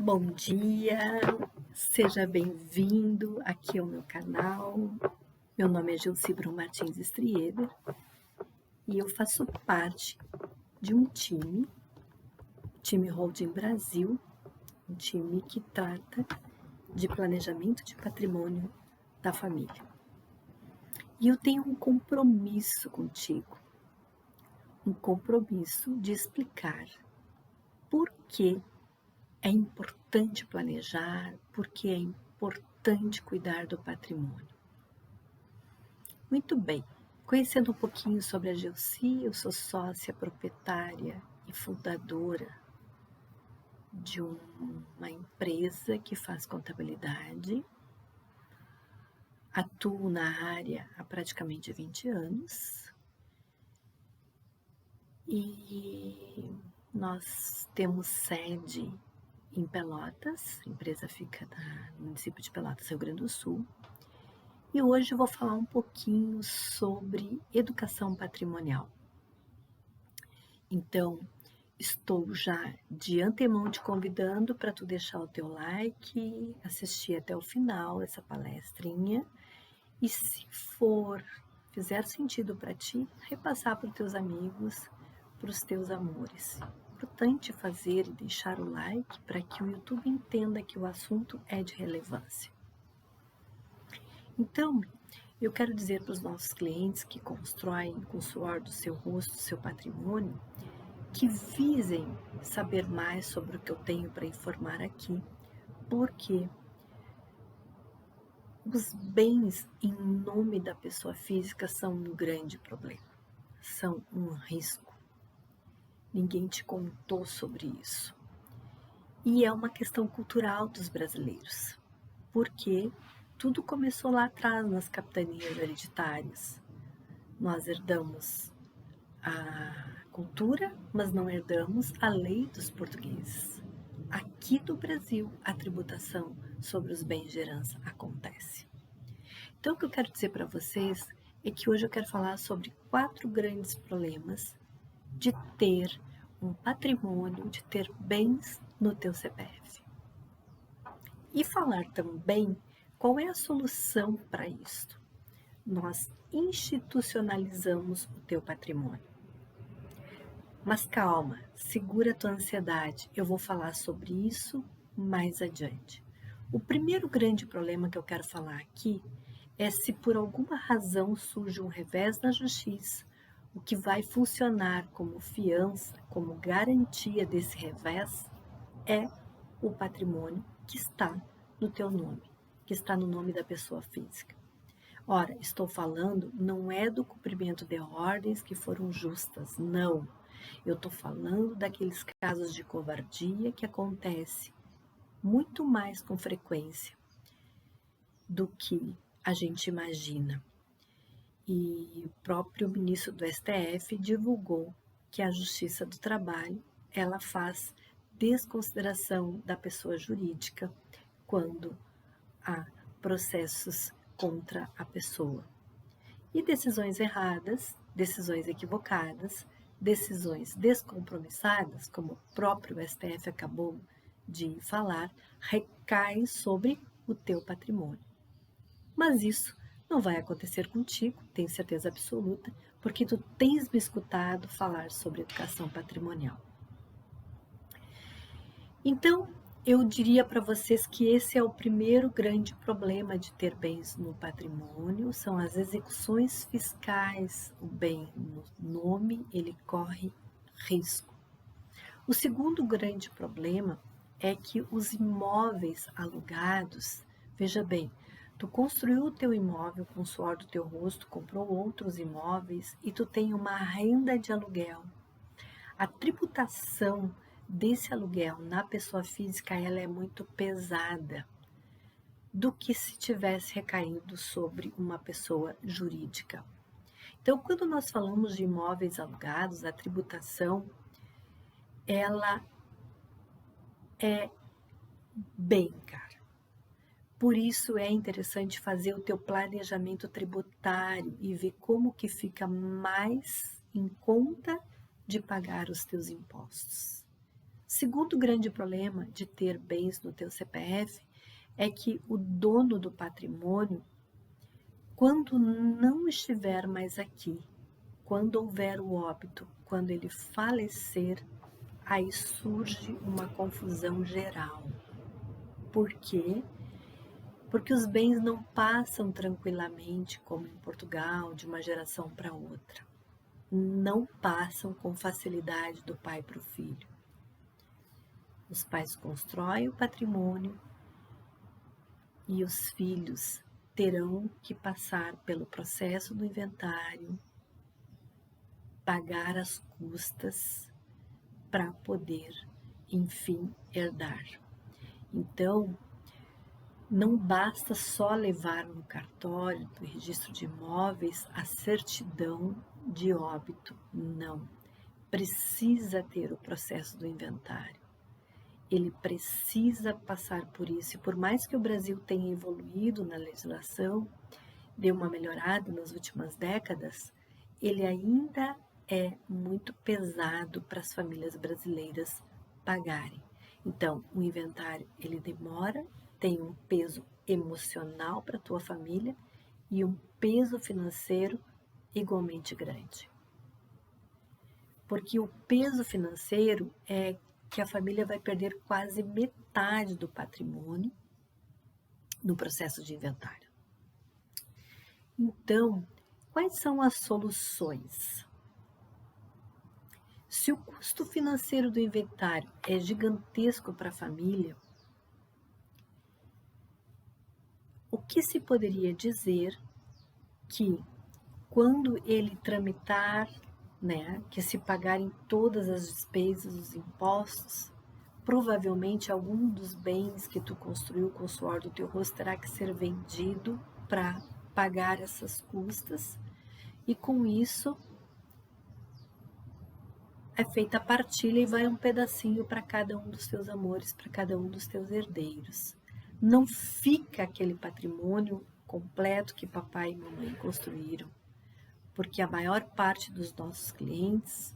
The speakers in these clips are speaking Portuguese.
Bom dia, seja bem-vindo aqui ao meu canal. Meu nome é Gilci Brum Martins Strieber e eu faço parte de um time Holding Brasil, um time que trata de planejamento de patrimônio da família. E eu tenho um compromisso contigo, um compromisso de explicar por que é importante planejar, porque é importante cuidar do patrimônio. Muito bem, conhecendo um pouquinho sobre a Gilci, eu sou sócia proprietária e fundadora de uma empresa que faz contabilidade. Atuo na área há praticamente 20 anos e nós temos sede em Pelotas, a empresa fica no município de Pelotas, Rio Grande do Sul. E hoje eu vou falar um pouquinho sobre educação patrimonial. Então, estou já de antemão te convidando para tu deixar o teu like, assistir até o final essa palestrinha. E se fizer sentido para ti, repassar para os teus amigos, para os teus amores. Importante fazer e deixar o like para que o YouTube entenda que o assunto é de relevância. Então, eu quero dizer para os nossos clientes que constroem com o suor do seu rosto, seu patrimônio, que visem saber mais sobre o que eu tenho para informar aqui, porque os bens em nome da pessoa física são um grande problema, são um risco. Ninguém te contou sobre isso. E é uma questão cultural dos brasileiros, porque tudo começou lá atrás, nas capitanias hereditárias. Nós herdamos a cultura, mas não herdamos a lei dos portugueses. Aqui do Brasil, a tributação sobre os bens de herança acontece. Então, o que eu quero dizer para vocês é que hoje eu quero falar sobre 4 grandes problemas de ter um patrimônio, de ter bens no teu CPF. E falar também qual é a solução para isto. Nós institucionalizamos o teu patrimônio. Mas calma, segura a tua ansiedade, eu vou falar sobre isso mais adiante. O primeiro grande problema que eu quero falar aqui é se por alguma razão surge um revés na justiça, o que vai funcionar como fiança, como garantia desse revés, é o patrimônio que está no teu nome, que está no nome da pessoa física. Ora, estou falando não é do cumprimento de ordens que foram justas, não. Eu estou falando daqueles casos de covardia que acontece muito mais com frequência do que a gente imagina. E o próprio ministro do STF divulgou que a Justiça do Trabalho, ela faz desconsideração da pessoa jurídica quando há processos contra a pessoa. E decisões erradas, decisões equivocadas, decisões descompromissadas, como o próprio STF acabou de falar, recaem sobre o teu patrimônio. Mas isso não vai acontecer contigo, tenho certeza absoluta, porque tu tens me escutado falar sobre educação patrimonial. Então, eu diria para vocês que esse é o primeiro grande problema de ter bens no patrimônio, são as execuções fiscais. O bem no nome, ele corre risco. O segundo grande problema é que os imóveis alugados, veja bem, tu construiu o teu imóvel com o suor do teu rosto, comprou outros imóveis e tu tem uma renda de aluguel. A tributação desse aluguel na pessoa física, ela é muito pesada do que se tivesse recaído sobre uma pessoa jurídica. Então, quando nós falamos de imóveis alugados, a tributação, ela é bem cara. Por isso é interessante fazer o teu planejamento tributário e ver como que fica mais em conta de pagar os teus impostos. Segundo grande problema de ter bens no teu CPF é que o dono do patrimônio, quando não estiver mais aqui, quando houver o óbito, quando ele falecer, aí surge uma confusão geral. Por quê? Porque os bens não passam tranquilamente, como em Portugal, de uma geração para outra. Não passam com facilidade do pai para o filho. Os pais constroem o patrimônio e os filhos terão que passar pelo processo do inventário, pagar as custas para poder, enfim, herdar. Então, não basta só levar no cartório do registro de imóveis a certidão de óbito, não. Precisa ter o processo do inventário. Ele precisa passar por isso. E por mais que o Brasil tenha evoluído na legislação, deu uma melhorada nas últimas décadas, ele ainda é muito pesado para as famílias brasileiras pagarem. Então, o inventário, ele demora, tem um peso emocional para a tua família e um peso financeiro igualmente grande. Porque o peso financeiro é que a família vai perder quase metade do patrimônio no processo de inventário. Então, quais são as soluções? Se o custo financeiro do inventário é gigantesco para a família, o que se poderia dizer que quando ele tramitar, que se pagarem todas as despesas, os impostos, provavelmente algum dos bens que tu construiu com o suor do teu rosto terá que ser vendido para pagar essas custas, e com isso é feita a partilha e vai um pedacinho para cada um dos teus amores, para cada um dos teus herdeiros. Não fica aquele patrimônio completo que papai e mamãe construíram, porque a maior parte dos nossos clientes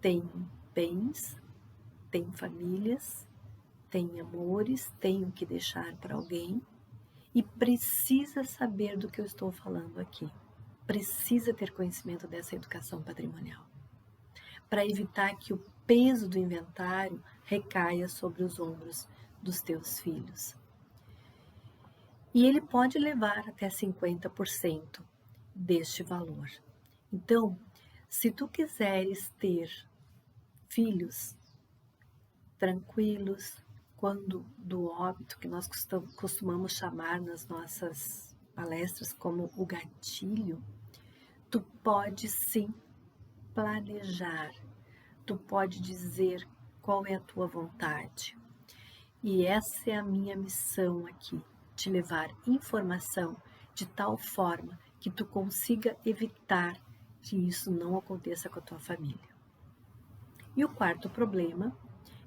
tem bens, tem famílias, tem amores, tem o que deixar para alguém e precisa saber do que eu estou falando aqui. Precisa ter conhecimento dessa educação patrimonial, para evitar que o peso do inventário recaia sobre os ombros dos teus filhos. E ele pode levar até 50% deste valor. Então, se tu quiseres ter filhos tranquilos, quando do óbito, que nós costumamos chamar nas nossas palestras como o gatilho, tu pode sim planejar, tu pode dizer qual é a tua vontade. E essa é a minha missão aqui, te levar informação de tal forma que tu consiga evitar que isso não aconteça com a tua família. E o quarto problema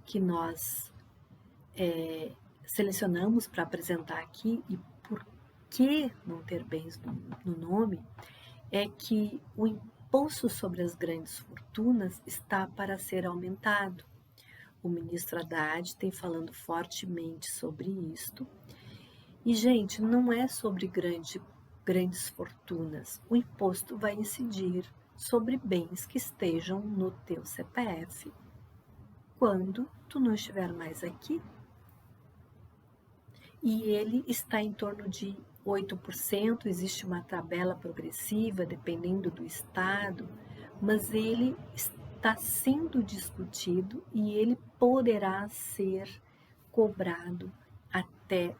que nós selecionamos para apresentar aqui, e por que não ter bens no nome, é que o imposto sobre as grandes fortunas está para ser aumentado. O ministro Haddad tem falando fortemente sobre isto. E, gente, não é sobre grandes fortunas. O imposto vai incidir sobre bens que estejam no teu CPF quando tu não estiver mais aqui. E ele está em torno de 8%, existe uma tabela progressiva dependendo do estado, mas ele está sendo discutido e ele poderá ser cobrado até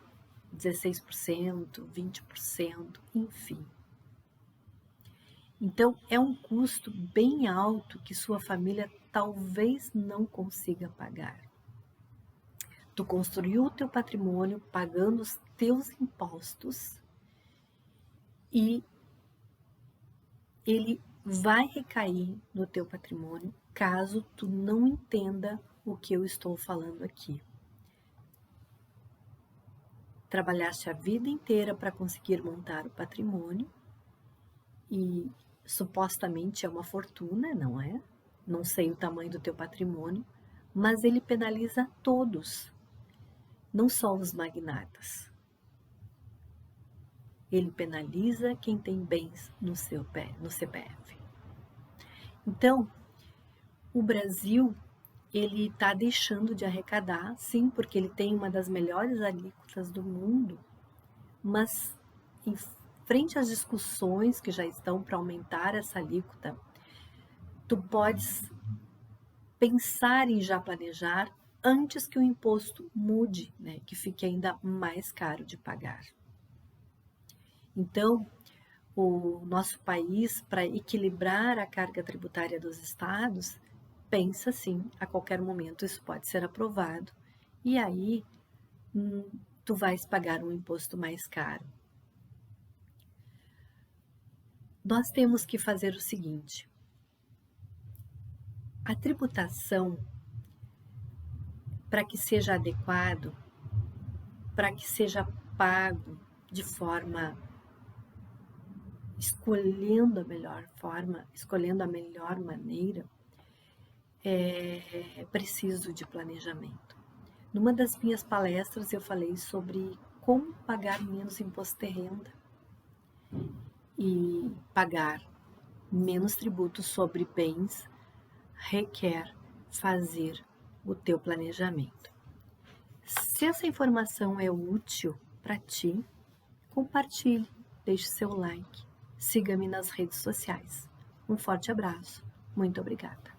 16%, 20%, enfim. Então, é um custo bem alto que sua família talvez não consiga pagar. Tu construiu o teu patrimônio pagando os teus impostos e ele vai recair no teu patrimônio caso tu não entenda o que eu estou falando aqui. Trabalhaste a vida inteira para conseguir montar o patrimônio e supostamente é uma fortuna, não é? Não sei o tamanho do teu patrimônio, mas ele penaliza todos, não só os magnatas. Ele penaliza quem tem bens no CPF. Então, o Brasil, ele está deixando de arrecadar, sim, porque ele tem uma das melhores alíquotas do mundo, mas em frente às discussões que já estão para aumentar essa alíquota, tu podes pensar em já planejar antes que o imposto mude, né, que fique ainda mais caro de pagar. Então, o nosso país, para equilibrar a carga tributária dos estados, pensa sim, a qualquer momento isso pode ser aprovado, e aí tu vais pagar um imposto mais caro. Nós temos que fazer o seguinte: a tributação, para que seja adequado, para que seja pago de forma escolhendo a melhor forma, escolhendo a melhor maneira, é preciso de planejamento. Numa das minhas palestras eu falei sobre como pagar menos imposto de renda e pagar menos tributos sobre bens requer fazer o teu planejamento. Se essa informação é útil para ti, compartilhe, deixe seu like, siga-me nas redes sociais. Um forte abraço, muito obrigada.